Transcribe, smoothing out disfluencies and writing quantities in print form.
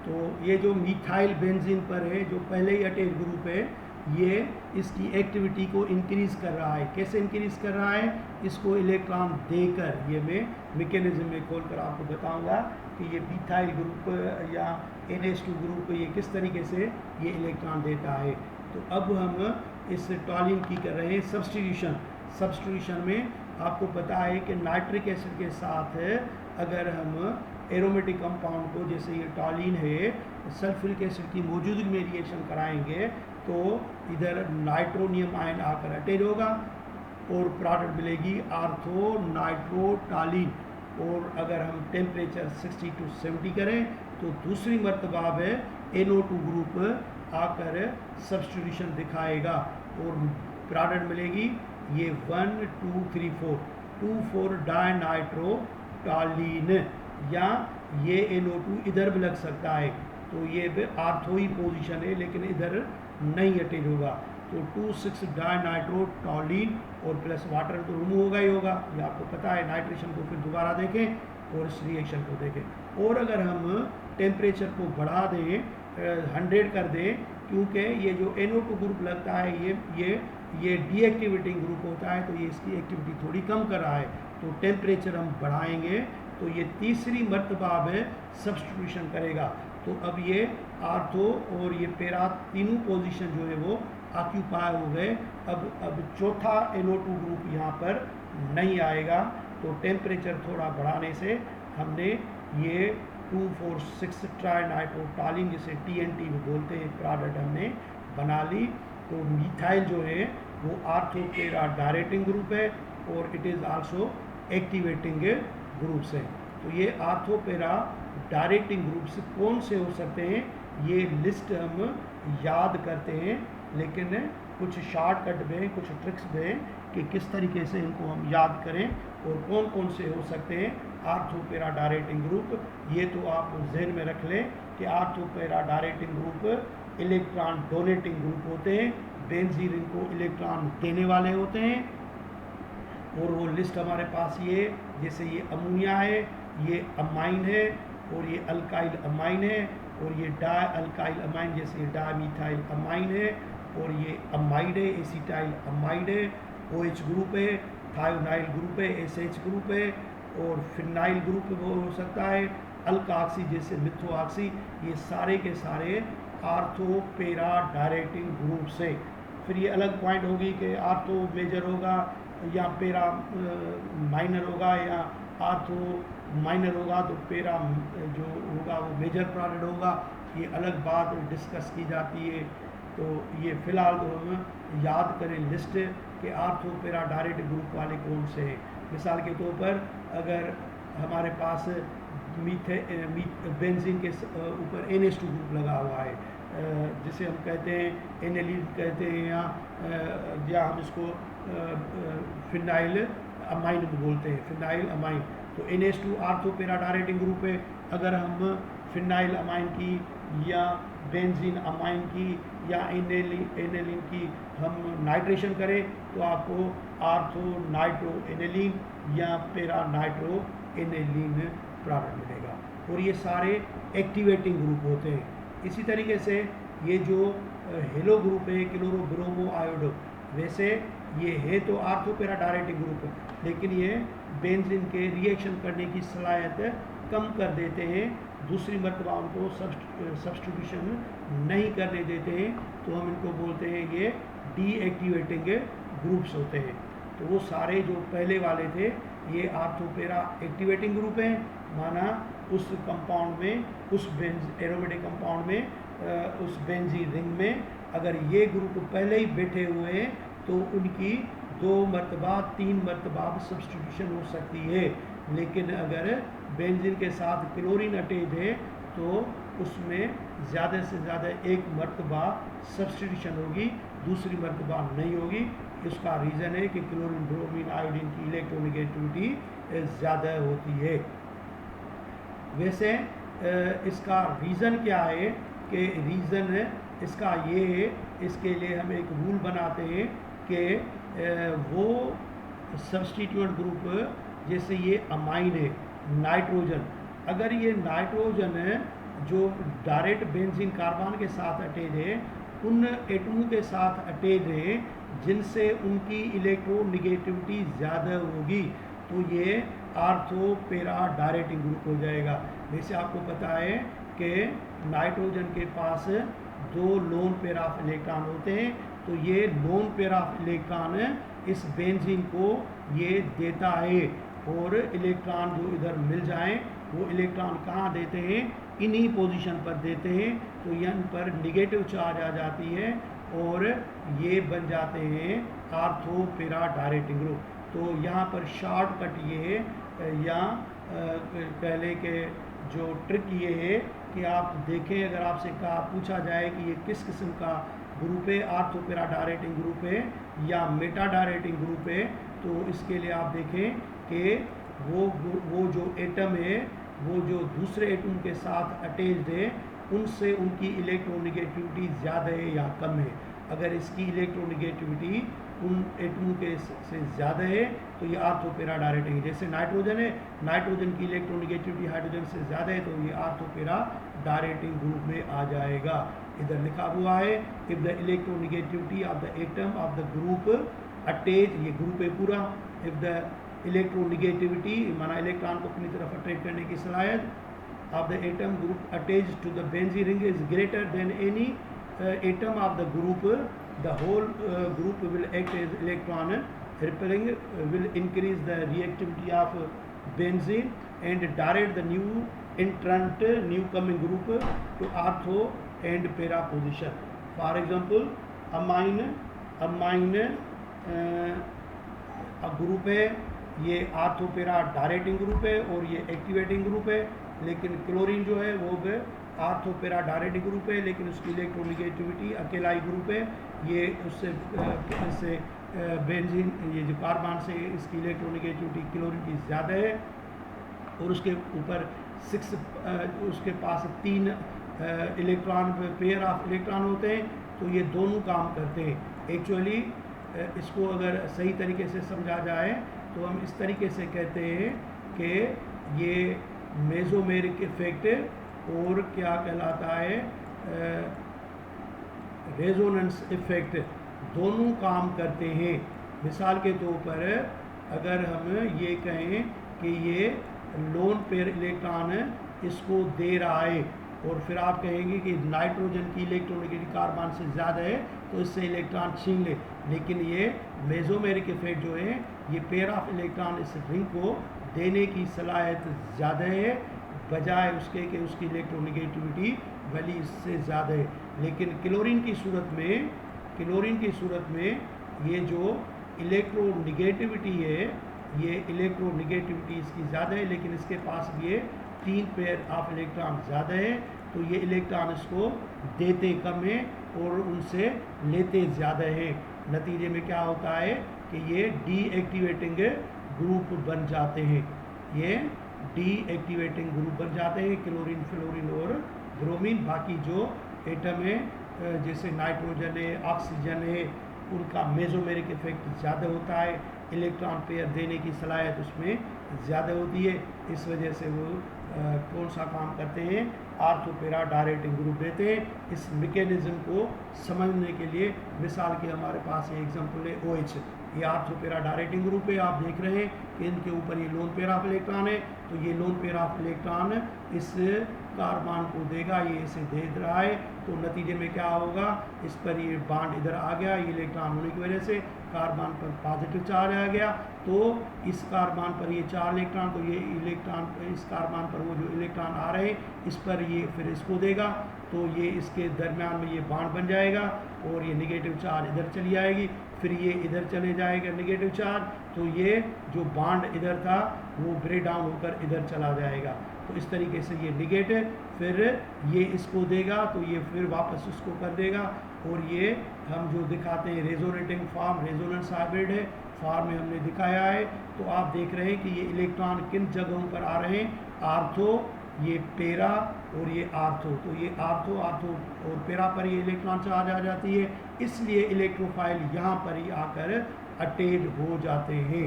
तो ये जो मिथाइल बेंजीन पर है, जो पहले ही अटैच ग्रुप है, ये इसकी एक्टिविटी को इंक्रीज़ कर रहा है। कैसे इंक्रीज़ कर रहा है? इसको इलेक्ट्रॉन देकर, ये मैं मैकेनिज्म में खोलकर आपको बताऊंगा कि ये मिथाइल ग्रुप या NH2 ग्रुप ये किस तरीके से ये इलेक्ट्रॉन देता है। तो अब हम इस टॉलिन की कर रहे हैं सब्स्टिट्यूशन में आपको पता है कि नाइट्रिक एसिड के साथ अगर हम एरोमेटिक कंपाउंड को, जैसे ये टॉलिन है, सल्फ्यूरिक एसिड की मौजूदगी में रिएक्शन कराएंगे तो इधर नाइट्रोनियम आयन आकर अटैच होगा और प्रोडक्ट मिलेगी आर्थो नाइट्रोटालिन। और अगर हम टेम्परेचर 60 to 70 करें तो दूसरी मर्तबा है NO2 ग्रुप आकर सब्स्टिट्यूशन दिखाएगा और प्रोडक्ट मिलेगी ये 1 2 3 4 डाइनाइट्रोटालिन, या ये NO2 इधर भी लग सकता है। तो ये भी आर्थो ही पोजीशन है लेकिन इधर नहीं अटैच होगा। तो 2,6 डाइनाइट्रोटालिन और प्लस वाटर तो रिमूव होगा ही होगा, ये आपको पता है। नाइट्रेशन को फिर दोबारा देखें और इस रिएक्शन को देखें। और अगर हम टेम्परेचर को बढ़ा दें, 100 कर दें, क्योंकि ये जो NO2 ग्रुप लगता है ये डीएक्टिवेटिंग ग्रुप होता है, तो ये इसकी एक्टिविटी थोड़ी कम कर रहा है। तो टेम्परेचर हम बढ़ाएंगे तो ये तीसरी मर्तबा में सब्स्टिट्यूशन करेगा। तो अब ये आर्थो और ये पैरा तीनों पोजीशन जो है वो ऑक्यूपाई हो गए। अब चौथा NO2 ग्रुप यहाँ पर नहीं आएगा। तो टेम्परेचर थोड़ा बढ़ाने से हमने ये 2,4,6 ट्राइनाइट्रोटालिन, जिसे TNT में बोलते हैं, प्रोडक्ट हमने बना ली। तो मिथाइल जो है वो आर्थो पैरा डायरेक्टिंग ग्रुप है और it is also activating groups हैं। तो ये आर्थो पैरा डायरेक्टिंग ग्रुप्स कौन से हो सकते हैं, ये लिस्ट हम याद करते हैं, लेकिन कुछ शॉर्टकट में, कुछ ट्रिक्स में कि किस तरीके से इनको हम याद करें और कौन कौन से हो सकते हैं आर्थो पैरा डायरेक्टिंग ग्रुप। ये तो आप जहन में रख लें कि ortho para directing group electron donating group होते हैं, बेंजीन इनको इलेक्ट्रॉन देने वाले होते हैं। और वो लिस्ट हमारे पास ये, जैसे ये अमोनिया है, ये अमाइन है, और ये अल्काइल अमाइन है, और ये डाई अल्काइल अमाइन, जैसे ये डाईमिथाइल अमाइन है, और ये अमाइड है, एसिटाइल अमाइड है, OH ग्रुप है, थायोनाइल ग्रुप है, SH ग्रुप है, और फिनाइल ग्रुप वो हो सकता है, अल्काक्सी जैसे मिथोऑक्सी। ये सारे के सारे आर्थो पैरा डायरेक्टिंग ग्रुप से। फिर ये अलग पॉइंट होगी कि आर्थो मेजर होगा या पैरा माइनर होगा, या आर्थो माइनर होगा तो पैरा जो होगा वो मेजर प्रोडक्ट होगा। ये अलग बात डिस्कस की जाती है। तो ये फ़िलहाल तो हम याद करें लिस्ट के आर्थो पैरा डायरेक्ट ग्रुप वाले कौन से हैं। मिसाल के तौर पर अगर हमारे पास बेंजीन के ऊपर NH2 ग्रुप लगा हुआ है, जिसे हम कहते हैं एनेलिन कहते हैं, या हम इसको फिनाइल अमाइन बोलते हैं, फिनाइल अमाइन। तो NH2 ortho para directing group है। अगर हम फिनाइल अमाइन की या बेंजीन अमाइन की या एनेलिन की हम नाइट्रेशन करें तो आपको आर्थो नाइट्रो एनेलिन या पैरा नाइट्रो एनेलिन प्रोडक्ट मिलेगा। और ये सारे एक्टिवेटिंग ग्रुप होते हैं। इसी तरीके से ये जो हेलो ग्रुप है, क्लोरो ब्रोमो आयोडो, वैसे ये है तो आर्थो पैरा डायरेक्टिंग ग्रुप है, लेकिन ये बेंजीन के रिएक्शन करने की सलाहियत कम कर देते हैं, दूसरी मर्तबा उनको सब्स्टिट्यूशन नहीं करने देते हैं। तो हम इनको बोलते हैं ये डीएक्टिवेटिंग ग्रुप्स होते हैं। तो वो सारे जो पहले वाले थे ये आर्थो पैरा एक्टिवेटिंग ग्रुप हैं, माना उस कंपाउंड में, उस एरोमेटिक कंपाउंड में, उस बेंजीन रिंग में अगर ये ग्रुप पहले ही बैठे हुए हैं तो उनकी 2 मरतबा 3 मरतबा सब्स्टिट्यूशन हो सकती है। लेकिन अगर बेंजीन के साथ क्लोरीन अटैच है तो उसमें ज़्यादा से ज़्यादा 1 मरतबा सब्स्टिट्यूशन होगी, दूसरी मरतबा नहीं होगी। इसका रीज़न है कि क्लोरीन ब्रोमीन आयोडीन की इलेक्ट्रोनेगेटिविटी ज़्यादा होती है। वैसे इसका रीज़न क्या है कि रीज़न इसका ये है, इसके लिए हम एक रूल बनाते हैं कि वो सब्स्टिट्यूएंट ग्रुप, जैसे ये अमाइन है नाइट्रोजन, अगर ये नाइट्रोजन जो डायरेक्ट बेंजीन कार्बन के साथ अटैच है उन एटमों के साथ अटैच है जिनसे उनकी इलेक्ट्रोनेगेटिविटी ज़्यादा होगी, तो ये आर्थो पैरा डायरेक्टिंग ग्रुप हो जाएगा। वैसे आपको पता है कि नाइट्रोजन के पास 2 लोन पेयर ऑफ इलेक्ट्रॉन होते हैं, तो ये लोन पेयर ऑफ इलेक्ट्रॉन इस बेंजीन को ये देता है, और इलेक्ट्रॉन जो इधर मिल जाएं वो इलेक्ट्रॉन कहाँ देते हैं, इन्हीं पोजीशन पर देते हैं, तो यन पर निगेटिव चार्ज आ जाती है और ये बन जाते हैं आर्थो पैरा डायरेक्टिंग ग्रुप। तो यहाँ पर शॉर्टकट ये है, या कह लें कि जो ट्रिक ये है कि आप देखें, अगर आपसे कहा पूछा जाए कि ये किस किस्म का ग्रुप है, आर्थो पैरा डायरेक्टिंग ग्रुप है या मेटा डायरेक्टिंग ग्रुप है, तो इसके लिए आप देखें कि वो जो एटम है वो जो दूसरे एटम के साथ अटैच्ड है उनसे उनकी इलेक्ट्रोनेगेटिविटी ज़्यादा है या कम है। अगर इसकी इलेक्ट्रोनेगेटिविटी उन एटमों के से ज़्यादा है तो ये आर्थो पैरा डायरेक्टिंग है। जैसे नाइट्रोजन है, नाइट्रोजन की इलेक्ट्रोनेगेटिविटी हाइड्रोजन से ज़्यादा है तो ये आर्थो पैरा डायरेक्टिंग ग्रुप में आ जाएगा। इधर लिखा हुआ है if the electronegativity of the atom of the group attach, ये ग्रुप है पूरा, इफ़ द इलेक्ट्रोनेगेटिविटी माना इलेक्ट्रॉन को अपनी तरफ अट्रैक्ट करने की सलाहियत of the atom group attach to the benzene ring is greater than any atom of the group, the whole group will act as electron repelling, will increase the reactivity of benzene and direct the new coming group to ortho and para position. For example, amine group है, ये ortho para directing group है और ये activating group है, लेकिन chlorine जो है वो आर्थो पैरा डायरेक्टिंग ग्रुप है, लेकिन उसकी इलेक्ट्रोनेगेटिविटी अकेला ही ग्रुप है, ये उससे बेंजीन ये जो कार्बन से इसकी इलेक्ट्रोनेगेटिविटी क्लोरीन की ज़्यादा है, और उसके ऊपर 6 उसके पास 3 इलेक्ट्रॉन पेयर ऑफ इलेक्ट्रॉन होते हैं, तो ये दोनों काम करते हैं। एक्चुअली इसको अगर सही तरीके से समझा जाए तो हम इस तरीके से कहते हैं कि ये मेसोमेरिक इफेक्ट और क्या कहलाता है रेजोनेंस इफेक्ट दोनों काम करते हैं। मिसाल के तौर पर अगर हम ये कहें कि ये लोन पेयर इलेक्ट्रॉन इसको दे रहा है और फिर आप कहेंगे कि नाइट्रोजन की इलेक्ट्रोनेगेटिव कार्बन से ज़्यादा है तो इससे इलेक्ट्रॉन छीन ले, लेकिन ये मेसोमेरिक इफेक्ट जो है ये पेयर ऑफ इलेक्ट्रॉन इस रिंग को देने की सलाहियत ज़्यादा है बजाय उसके कि उसकी इलेक्ट्रोनेगेटिविटी वैल्यू इससे ज़्यादा है। लेकिन क्लोरीन की सूरत में ये जो इलेक्ट्रोनेगेटिविटी है ये इलेक्ट्रोनेगेटिविटी इसकी ज़्यादा है, लेकिन इसके पास भी ये 3 पेयर ऑफ इलेक्ट्रॉन ज़्यादा है, तो ये इलेक्ट्रॉन इसको देते कम है और उनसे लेते ज़्यादा है। नतीजे में क्या होता है कि ये डीएक्टिवेटिंग ग्रुप बन जाते हैं, ये डीएक्टिवेटिंग ग्रुप बन जाते हैं, क्लोरीन, फ्लोरीन और ब्रोमीन। बाकी जो एटम है जैसे नाइट्रोजन है, ऑक्सीजन है, उनका मेसोमेरिक इफेक्ट ज़्यादा होता है, इलेक्ट्रॉन पेयर देने की सलाहियत उसमें ज़्यादा होती है, इस वजह से वो कौन सा काम करते हैं, आर्थो पैरा डायरेक्टिंग ग्रुप देते हैं। इस मैकेनिज्म को समझने के लिए मिसाल के हमारे पास ये एग्जांपल है OH, ये आर्थो पैरा डायरेक्टिंग ग्रुप है। आप देख रहे हैं कि इनके ऊपर ये लोन पेयर ऑफ इलेक्ट्रॉन है, तो ये लोन पेयर ऑफ इलेक्ट्रॉन इस कार्बन को देगा, ये इसे दे रहा है, तो नतीजे में क्या होगा, इस पर ये बॉन्ड इधर आ गया, ये इलेक्ट्रॉन होने की वजह से कार्बन पर पॉजिटिव चार्ज आ गया, तो इस कार्बन पर ये 4 इलेक्ट्रॉन, तो ये इलेक्ट्रॉन इस कार्बन पर वो जो इलेक्ट्रॉन आ रहे हैं इस पर ये फिर इसको देगा, तो ये इसके दरमियान में ये बॉन्ड बन जाएगा और ये नेगेटिव चार्ज इधर चली आएगी, फिर ये इधर चले जाएगा नेगेटिव चार्ज, तो ये जो बॉन्ड इधर था वो ब्रेक डाउन होकर इधर चला जाएगा। तो इस तरीके से ये निगेटिव फिर ये इसको देगा, तो ये फिर वापस उसको कर देगा, और ये हम जो दिखाते हैं रेजोनेटिंग फॉर्म, रेजोनेंस हाइब्रिड है फॉर्म में हमने दिखाया है। तो आप देख रहे हैं कि ये इलेक्ट्रॉन किन जगहों पर आ रहे हैं, आर्थो, ये पैरा और ये आर्थो, तो ये आर्थो और पैरा पर ये इलेक्ट्रॉन चार्ज आ जाती है, इसलिए इलेक्ट्रोफाइल यहाँ पर ही आकर अटैच हो जाते हैं।